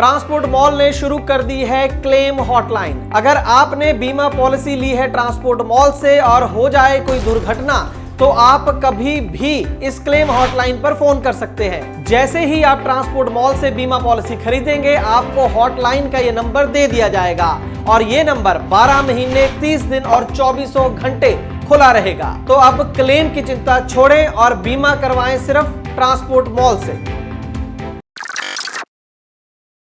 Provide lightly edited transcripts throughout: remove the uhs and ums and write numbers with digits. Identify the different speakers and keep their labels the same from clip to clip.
Speaker 1: Transport mall ने शुरू कर दी है क्लेम हॉटलाइन। अगर आपने बीमा पॉलिसी ली है ट्रांसपोर्ट मॉल से और हो जाए कोई दुर्घटना तो आप कभी भी इस क्लेम हॉटलाइन पर फोन कर सकते हैं। जैसे ही आप ट्रांसपोर्ट मॉल से बीमा पॉलिसी खरीदेंगे आपको हॉटलाइन का ये नंबर दे दिया जाएगा और ये नंबर 12 महीने 30 दिन और 24 घंटे खुला रहेगा। तो अब क्लेम की चिंता छोड़ें और बीमा करवाएं सिर्फ ट्रांसपोर्ट मॉल से।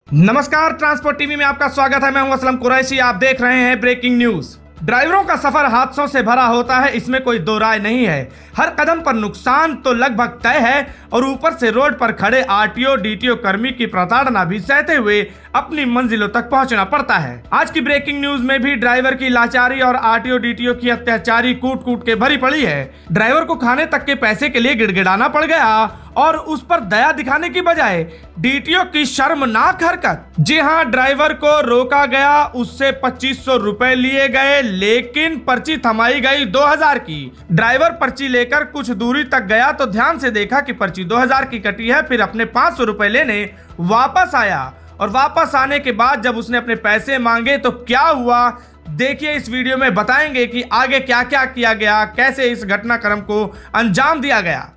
Speaker 2: नमस्कार, ट्रांसपोर्ट टीवी में आपका स्वागत है। मैं हूं असलम कुरैशी। आप देख रहे हैं ब्रेकिंग न्यूज। ड्राइवरों का सफर हादसों से भरा होता है, इसमें कोई दो राय नहीं है। हर कदम पर नुकसान तो लगभग तय है और ऊपर से रोड पर खड़े आरटीओ डीटीओ कर्मी की प्रताड़ना भी सहते हुए अपनी मंजिलों तक पहुंचना पड़ता है। आज की ब्रेकिंग न्यूज में भी ड्राइवर की लाचारी और आरटीओ डीटीओ की अत्याचारी कूट कूट के भरी पड़ी है। ड्राइवर को खाने तक के पैसे के लिए गिड़गिड़ाना पड़ गया और उस पर दया दिखाने की बजाय डीटीओ की शर्मनाक हरकत। जी हाँ, ड्राइवर को रोका गया, उससे 2500 रुपए लिए गए, लेकिन पर्ची थमाई गई 2000 की। ड्राइवर पर्ची लेकर कुछ दूरी तक गया तो ध्यान से देखा कि पर्ची 2000 की कटी है। फिर अपने 500 रुपए लेने वापस आया और वापस आने के बाद जब उसने अपने पैसे मांगे तो क्या हुआ, देखिए इस वीडियो में बताएंगे कि आगे क्या क्या किया गया, कैसे इस घटनाक्रम को अंजाम दिया गया।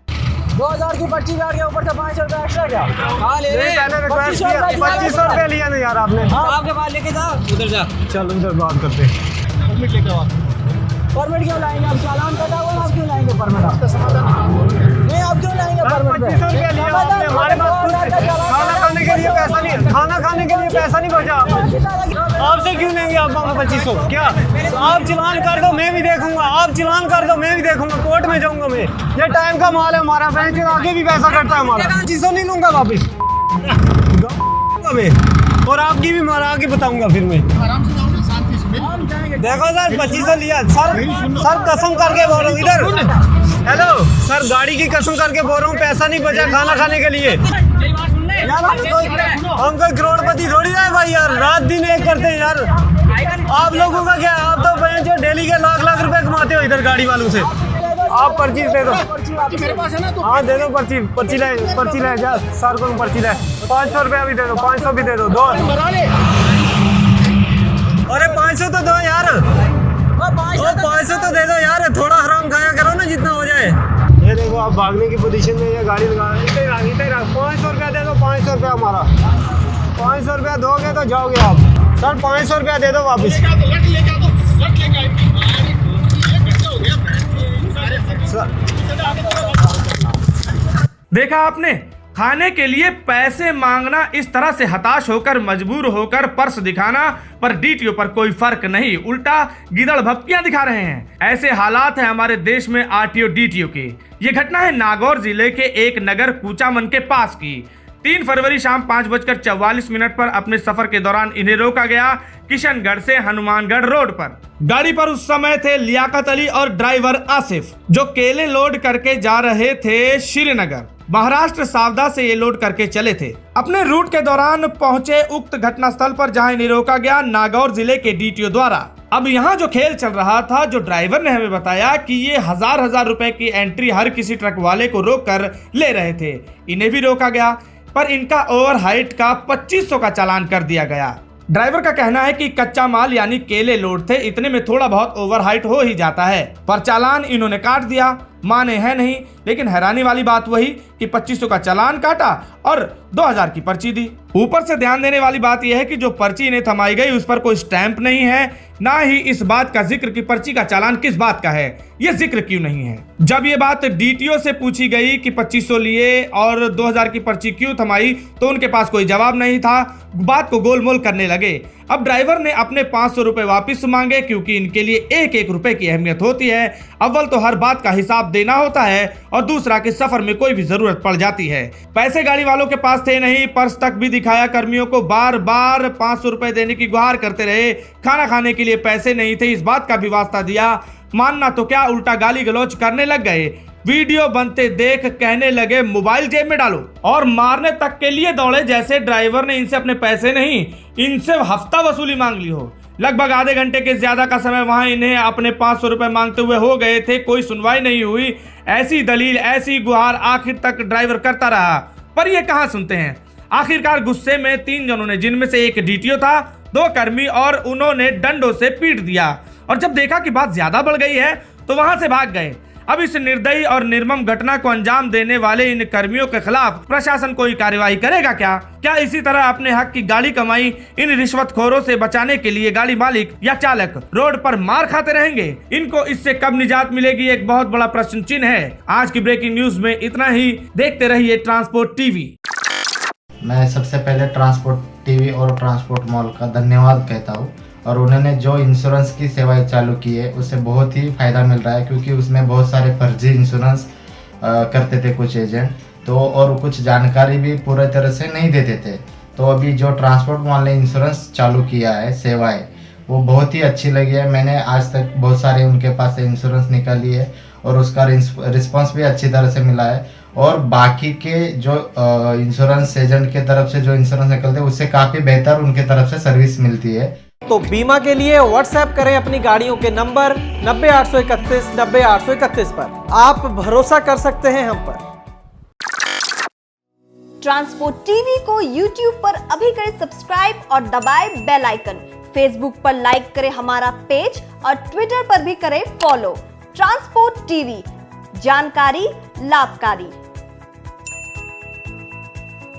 Speaker 3: 2000 की पर्ची काट के ऊपर से 500 रुपया एक्स्ट्रा क्या? हाँ ले रहे।
Speaker 4: 2500 रुपया लिया ना यार आपने।
Speaker 3: आपके पास लेके जा, उधर जा।
Speaker 4: चल उधर बात करते हैं। परमिट लेके आओ।
Speaker 3: परमिट क्यों लाएंगे आप? चालान कटा हुआ, आप क्यों लाएंगे परमिट? आपका समाधान नहीं, आप क्यों लाएंगे परमिट?
Speaker 4: 2500 रुपया लिया आपने, हमारे पास खाना खाने के लिए पैसा नहीं, खाना खाने के लिए पैसा नहीं बचा। आपसे क्यों लेंगे आप 2500? क्या आप चलान कर दो, मैं भी देखूंगा। आप चलान कर दो, मैं भी देखूंगा, कोर्ट में जाऊंगा मैं। ये टाइम का माल है हमारा, बैंक आगे भी पैसा कटता है हमारा। 2500 नहीं लूंगा वापिस और आपकी भी मारा आगे बताऊंगा फिर मैं। देखो सर 2500 लिया सर कसम करके बोल रहा हूँ। इधर हेलो सर, गाड़ी की कसम करके बोल रहा हूँ, पैसा नहीं बचा खाना खाने के लिए। हम कोई करोड़पति थोड़ी है भाई यार, रात दिन एक करते हैं यार। आप लोगों का क्या, आप तो जो डेली के लाख लाख रुपए कमाते हो इधर गाड़ी वालों से। आप पर्ची दे दो,
Speaker 3: मेरे पास है ना, तो
Speaker 4: हाँ दे दो पर्ची ले जा सर को पर्ची ले। 500 रुपया भी दे दो, 500 भी दे दो। अरे 500 तो दो यार, 500 तो दे दो यार, थोड़ा हराम खाया करो ना जितना हो जाए। ये देखो आप भागने की पोजीशन में या गाड़ी लगा 500 रुपया दे दो। 500 रुपया हमारा, 500 रुपया दोगे तो जाओगे आप। सर 500 रुपया दे दो वापस।
Speaker 2: देखा आपने, खाने के लिए पैसे मांगना, इस तरह से हताश होकर मजबूर होकर पर्स दिखाना पर डीटीओ पर कोई फर्क नहीं, उल्टा गिदड़ भपकियां दिखा रहे हैं। ऐसे हालात हैं हमारे देश में आरटीओ डीटीओ के। ये घटना है नागौर जिले के एक नगर कूचामन के पास की। 3 फरवरी शाम 5:44 पर अपने सफर के दौरान इन्हें रोका गया किशनगढ़ से हनुमानगढ़ रोड पर। गाड़ी पर उस समय थे लियाकत अली और ड्राइवर आसिफ, जो केले लोड करके जा रहे थे श्रीनगर। महाराष्ट्र सावदा से ये लोड करके चले थे। अपने रूट के दौरान पहुंचे उक्त घटनास्थल पर जहां इन्हें रोका गया नागौर जिले के डीटीओ द्वारा। अब यहाँ जो खेल चल रहा था, जो ड्राइवर ने हमें बताया कि ये हजार रुपए की एंट्री हर किसी ट्रक वाले को रोक कर ले रहे थे। इन्हें भी रोका गया पर इनका ओवर हाइट का 2500 का चालान कर दिया गया। ड्राइवर का कहना है कि कच्चा माल यानी केले लोड थे, इतने में थोड़ा बहुत ओवर हाइट हो ही जाता है, पर चालान इन्होंने काट दिया। माने है नहीं, लेकिन हैरानी वाली बात वही कि 2500 का चालान काटा और 2000 की पर्ची दी। ऊपर से ध्यान देने वाली बात यह है कि जो पर्ची इन्हें थमाई गई उस पर कोई स्टैंप नहीं है, ना ही इस बात का जिक्र कि पर्ची का चालान किस बात का है, ये जिक्र क्यों नहीं है। जब ये बात डीटीओ से पूछी गई कि 2500 लिए और 2000 की पर्ची क्यों थमाई, तो उनके पास कोई जवाब नहीं था, बात को गोलमोल करने लगे। अब ड्राइवर ने अपने 500 रुपए वापिस मांगे, क्योंकि इनके लिए एक एक रुपए की अहमियत होती है। अव्वल तो हर बात का हिसाब देना होता है और दूसरा कि सफर में कोई भी जरूरत पड़ जाती है। पैसे गाड़ी वालों के पास थे नहीं, पर्स तक भी दिखाया कर्मियों को, बार बार 500 रुपए देने की गुहार करते रहे। खाना खाने के लिए पैसे नहीं थे, इस बात का भी वास्ता दिया। मानना तो क्या, उल्टा गाली गलौज करने लग गए। वीडियो बनते देख कहने लगे मोबाइल जेब में डालो और मारने तक के लिए दौड़े, जैसे ड्राइवर ने इनसे अपने पैसे नहीं, इनसे हफ्ता वसूली मांग ली हो। लगभग आधे घंटे के ज्यादा का समय वहां इन्हें अपने 500 रुपए मांगते हुए हो गए थे। कोई सुनवाई नहीं हुई। ऐसी दलील, ऐसी गुहार आखिर तक ड्राइवर करता रहा, पर ये कहां सुनते हैं। आखिरकार गुस्से में 3 जनों ने, जिनमें से एक डीटीओ था, 2 कर्मी, और उन्होंने डंडों से पीट दिया। और जब देखा कि बात ज्यादा बढ़ गई है तो वहां से भाग गए। अब इस निर्दयी और निर्मम घटना को अंजाम देने वाले इन कर्मियों के खिलाफ प्रशासन कोई कार्रवाई करेगा क्या? क्या इसी तरह अपने हक की गाड़ी कमाई इन रिश्वतखोरों से बचाने के लिए गाड़ी मालिक या चालक रोड पर मार खाते रहेंगे? इनको इससे कब निजात मिलेगी, एक बहुत बड़ा प्रश्न चिन्ह है। आज की ब्रेकिंग न्यूज में इतना ही। देखते रहिए ट्रांसपोर्ट टीवी।
Speaker 5: मैं सबसे पहले ट्रांसपोर्ट टीवी और ट्रांसपोर्ट मॉल का धन्यवाद कहता हूँ, और उन्होंने जो इंश्योरेंस की सेवाएं चालू की है उससे बहुत ही फ़ायदा मिल रहा है, क्योंकि उसमें बहुत सारे फर्जी इंश्योरेंस करते थे कुछ एजेंट, तो और कुछ जानकारी भी पूरी तरह से नहीं देते थे। तो अभी जो ट्रांसपोर्ट मॉल ने इंश्योरेंस चालू किया है सेवाएं, वो बहुत ही अच्छी लगी है। मैंने आज तक बहुत सारे उनके पास से इंश्योरेंस निकाली है और उसका रिस्पॉन्स भी अच्छी तरह से मिला है। और बाकी के जो इंश्योरेंस एजेंट के तरफ से जो इंश्योरेंस निकलते हैं उससे काफ़ी बेहतर उनके तरफ से सर्विस मिलती है।
Speaker 1: तो बीमा के लिए व्हाट्सएप करें अपनी गाड़ियों के नंबर 90-831 90-831 पर। आप भरोसा कर सकते हैं हम पर।
Speaker 6: ट्रांसपोर्ट टीवी को YouTube पर अभी करें सब्सक्राइब और दबाएं बेल आइकन। फेसबुक पर लाइक करें हमारा पेज और ट्विटर पर भी करें फॉलो। ट्रांसपोर्ट टीवी, जानकारी लाभकारी।